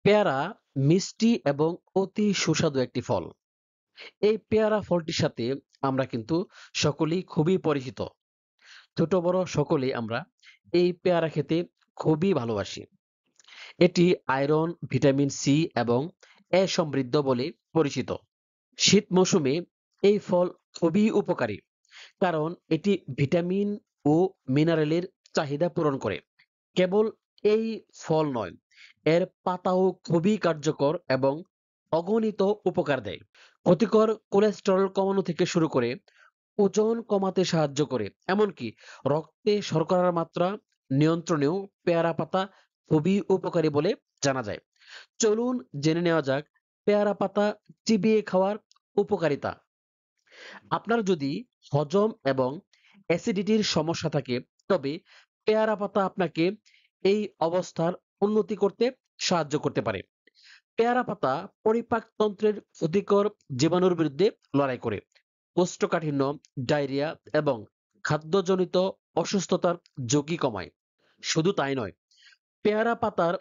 পেয়ারা মিষ্টি এবং অতি সুস্বাদু একটি ফল। এই পেয়ারা ফলটির সাথে আমরা কিন্তু সকলেই খুবই পরিচিত। ছোট বড় সকলেই আমরা এই পেয়ারা খেতে খুবই ভালোবাসি। এটি আয়রন, ভিটামিন সি এবং এ সমৃদ্ধ বলে পরিচিত। শীত মৌসুমে এই ফল খুবই উপকারী, কারণ এটি ভিটামিন ও মিনারেলের চাহিদা পূরণ করে। কেবল এই ফল নয়, এর পাতাও খুবই কার্যকর এবং অগণিত উপকার দেয়। ক্ষতিকর কোলেস্টেরল কমানো থেকে শুরু করে ওজন কমাতে সাহায্য করে, এমনকি রক্তে শর্করার মাত্রা নিয়ন্ত্রণেও পেয়ারা পাতা খুবই উপকারী বলে জানা যায়। চলুন জেনে নেওয়া যাক পেয়ারা পাতা চিবিয়ে খাওয়ার উপকারিতা। আপনার যদি হজম এবং অ্যাসিডিটির সমস্যা থাকে, তবে পেয়ারা পাতা আপনাকে এই অবস্থার উন্নতি করতে সাহায্য করতে পারে। পেয়ারা পাতা পরিপাকতন্ত্রের ক্ষতিকর জীবাণুর বিরুদ্ধে লড়াই করে, কোষ্ঠকাঠিন্য, ডায়রিয়া এবং খাদ্যজনিত অসুস্থতার ঝুঁকি কমায়। শুধু তাই নয়, পেয়ারা পাতার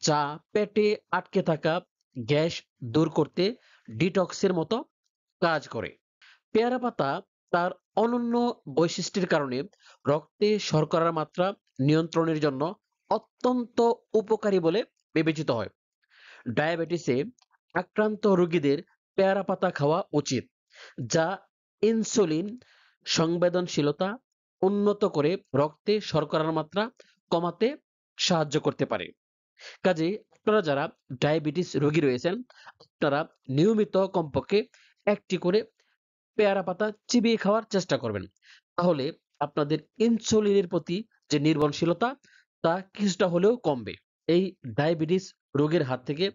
চা পেটে আটকে থাকা গ্যাস দূর করতে ডিটক্সের মতো কাজ করে। পেয়ারা পাতা তার অনন্য বৈশিষ্ট্যের কারণে রক্তে শর্করার মাত্রা নিয়ন্ত্রণের জন্য অত্যন্ত উপকারী বলে বিবেচিত হয়। ডায়াবেটিসে আক্রান্ত রোগীদের পেয়ারা পাতা খাওয়া উচিত, যা ইনসুলিন সংবেদনশীলতা উন্নত করে রক্তে শর্করার মাত্রা কমাতে সাহায্য করতে পারে। কাজেই আপনারা যারা ডায়াবেটিস রোগী রয়েছেন, আপনারা নিয়মিত কমপক্ষে একটি করে পেয়ারা পাতা চিবিয়ে খাওয়ার চেষ্টা করবেন। তাহলে আপনাদের ইনসুলিনের প্রতি যে নির্ভরশীলতা, তা কিছুটা হলেও কমবে। এই ডায়াবেটিস রোগের হাত থেকে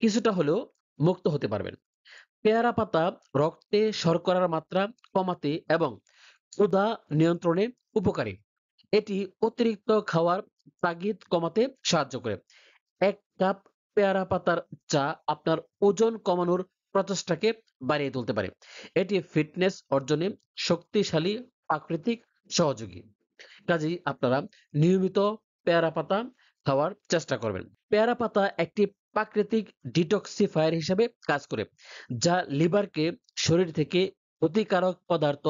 কিছুটা হলেও মুক্ত হতে পারবেন। পেয়ারা পাতা রক্তে শর্করার মাত্রা কমাতে এবং ক্ষুধা নিয়ন্ত্রণে উপকারী। এটি অতিরিক্ত খাওয়ার তাগিদ কমাতে সাহায্য করে। ১ কাপ পেয়ারা পাতার চা আপনার ওজন কমানোর প্রচেষ্টাকে বাড়িয়ে তুলতে পারে। এটি ফিটনেস অর্জনে শক্তিশালী প্রাকৃতিক সহযোগী। কাজেই আপনারা নিয়মিত পেয়ারা পাতা খাওয়ার চেষ্টা করবেন। পেয়ারা পাতা একটি প্রাকৃতিক ডিটক্সিফায়ার হিসেবে কাজ করে, যা লিভারকে শরীর থেকে ক্ষতিকারক পদার্থ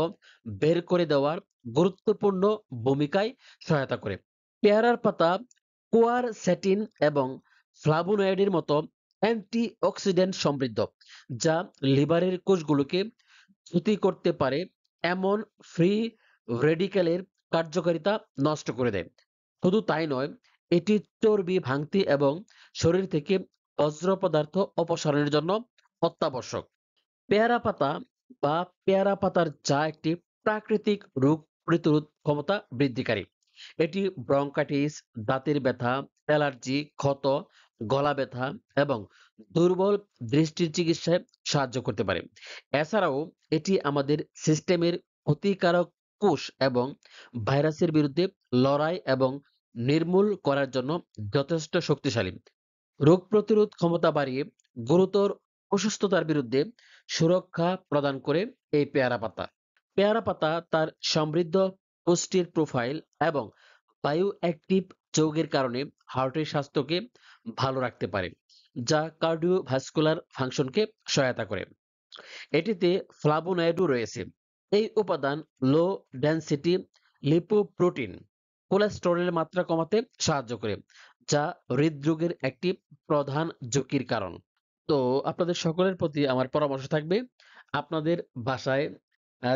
বের করে দেওয়ার গুরুত্বপূর্ণ ভূমিকায় সহায়তা করে। পেয়ারার পাতা কোয়ারসেটিন এবং ফ্লাভোনয়েডের মতো অ্যান্টিঅক্সিডেন্ট সমৃদ্ধ, যা লিভারের কোষগুলোকে ক্ষতি করতে পারে এমন ফ্রি রেডিক্যালের কার্যকারিতা নষ্ট করে দেয়। শুধু তাই নয়, এটি চর্বি ভাঙতে এবং শরীর থেকে বজ্র পদার্থ অপসারণের জন্য অত্যাবশ্যক। পেয়ারা পাতা বা পেয়ারা পাতার চা একটি প্রাকৃতিক রোগ প্রতিরোধ ক্ষমতা বৃদ্ধিকারী। এটি ব্রঙ্কাইটিস, দাঁতের ব্যথা, অ্যালার্জি, ক্ষত, গলা ব্যথা এবং দুর্বল দৃষ্টির চিকিৎসায় সাহায্য করতে পারে। এছাড়াও এটি আমাদের সিস্টেমের ক্ষতিকারক কোষ এবং ভাইরাসের বিরুদ্ধে লড়াই এবং নির্মূল করার জন্য যথেষ্ট শক্তিশালী। রোগ প্রতিরোধ ক্ষমতা বাড়িয়ে গুরুতর অসুস্থতার বিরুদ্ধে সুরক্ষা প্রদান করে এই পেয়ারা পাতা। পেয়ারা পাতা তার সমৃদ্ধ পুষ্টির প্রোফাইল এবং বায়ো অ্যাক্টিভ যৌগের কারণে হার্টের স্বাস্থ্যকে ভালো রাখতে পারে, যা কার্ডিওভাস্কুলার ফাংশনকে সহায়তা করে। এটিতে ফ্লাভোনয়েডও রয়েছে। এই উপাদান লো ডেনসিটি লিপোপ্রোটিন কোলেস্টেরলের মাত্রা কমাতে সাহায্য করে, যা হৃদরোগের একটি প্রধান ঝুঁকির কারণ। তো আপনাদের সকলের প্রতি আমার পরামর্শ থাকবে, আপনাদের বাসায়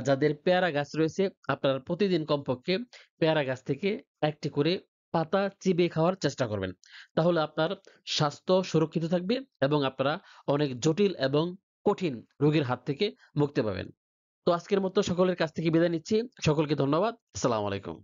যাদের পেয়ারা গাছ রয়েছে, আপনারা প্রতিদিন কমপক্ষে পেয়ারা গাছ থেকে একটি করে পাতা চিবিয়ে খাওয়ার চেষ্টা করবেন। তাহলে আপনার স্বাস্থ্য সুরক্ষিত থাকবে এবং আপনারা অনেক জটিল এবং কঠিন রোগের হাত থেকে মুক্তি পাবেন। তো আজকের মতো সকলের কাছ থেকে বিদায় নিচ্ছি। সকলকে ধন্যবাদ। আসসালামু আলাইকুম।